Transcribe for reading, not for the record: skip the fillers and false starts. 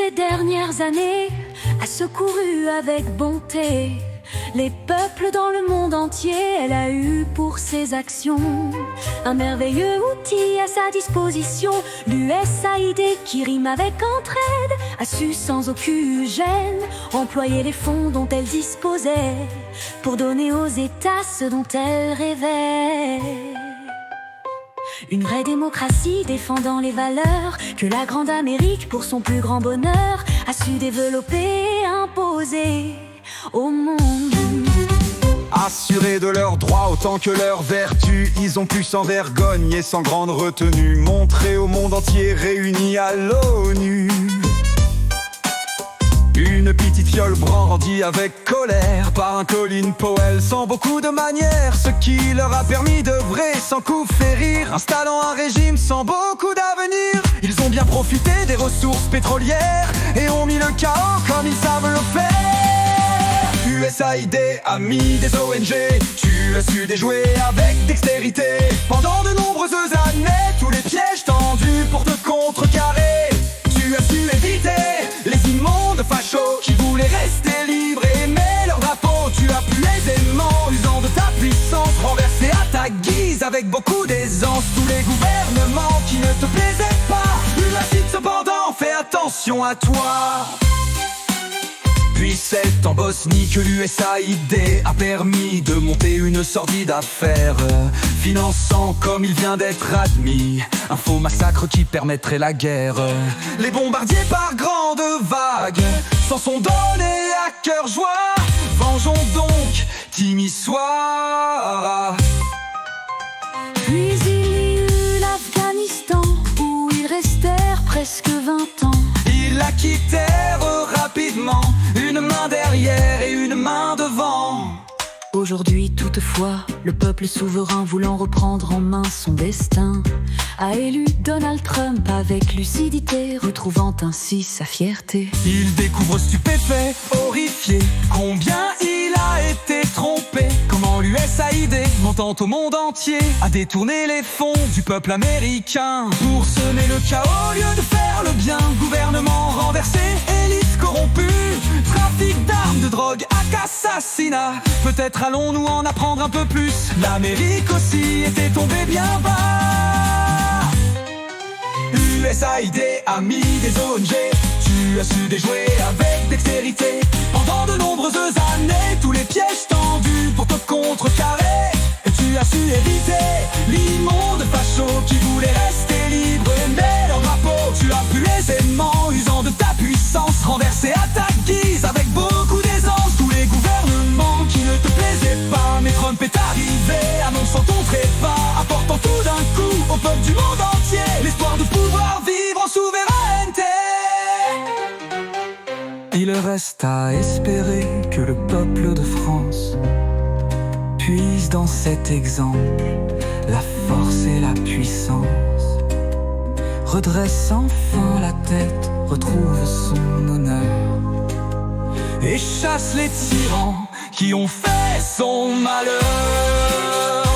ces dernières années a secouru avec bonté les peuples dans le monde entier. Elle a eu pour ses actions un merveilleux outil à sa disposition. L'USAID qui rime avec entraide a su sans aucune gêne employer les fonds dont elle disposait pour donner aux États ce dont elle rêvait. Une vraie démocratie défendant les valeurs que la grande Amérique, pour son plus grand bonheur, a su développer et imposer au monde. Assurés de leurs droits autant que leurs vertus, ils ont pu sans vergogne et sans grande retenue montrer au monde entier réuni à l'ONU. Une petite fiole brandie avec colère par un Colin Powell sans beaucoup de manières, ce qui leur a permis d'œuvrer sans coup férir, installant un régime sans beaucoup d'avenir. Ils ont bien profité des ressources pétrolières et ont mis le chaos comme ils savent le faire. USAID, ami des ONG, tu as su déjouer avec dextérité pendant de nombreuses années tous les pièges tendus pour te contrecarrer. Tu as su éviter les immondes fachos qui voulaient rester libres et aimer leur drapeau. Tu as pu aisément, usant de ta puissance, renverser à ta guise avec beaucoup d'aisance tous les gouvernements qui ne te plaisaient pas. USAID cependant, fais attention à toi. Puis c'est en Bosnie que l'USAID a permis de monter une sordide affaire, finançant, comme il vient d'être admis, un faux massacre qui permettrait la guerre. Les bombardiers par grandes vagues s'en sont donnés à cœur joie. Vengeons donc Timisoara. Puis il y eut l'Afghanistan où ils restèrent presque 20 ans. Ils la quittèrent rapidement, une main derrière et une main devant. Aujourd'hui toutefois, le peuple souverain voulant reprendre en main son destin a élu Donald Trump avec lucidité, retrouvant ainsi sa fierté. Il découvre stupéfait, horrifié, combien il a été trompé. Comment l'USAID, montant au monde entier, a détourné les fonds du peuple américain pour semer le chaos au lieu de faire le bien. Gouvernement renversé, élite corrompue, trafic d'armes, de drogue, assassinat. Peut-être allons-nous en apprendre un peu plus. L'Amérique aussi était tombée bien bas. USAID, ami des ONG, tu as su déjouer avec dextérité pendant de nombreuses années tous les pièges tendus pour te contrecarrer. Et tu as su éviter l'immonde facho qui voulait rester libre et aimer leur drapeau. Tu as pu aisément, usant de ta puissance, renverser à ta guise avec beaucoup d'aisance tous les gouvernements qui ne te plaisaient pas. Mais Trump est arrivé, annonçant ton trépas, apportant tout d'un coup au peuple du monde entier l'espoir de pouvoir vivre en souveraineté. Il reste à espérer que le peuple de France puise dans cet exemple la force et la puissance, redresse enfin la tête, retrouve son honneur et chasse les tyrans qui ont fait son malheur.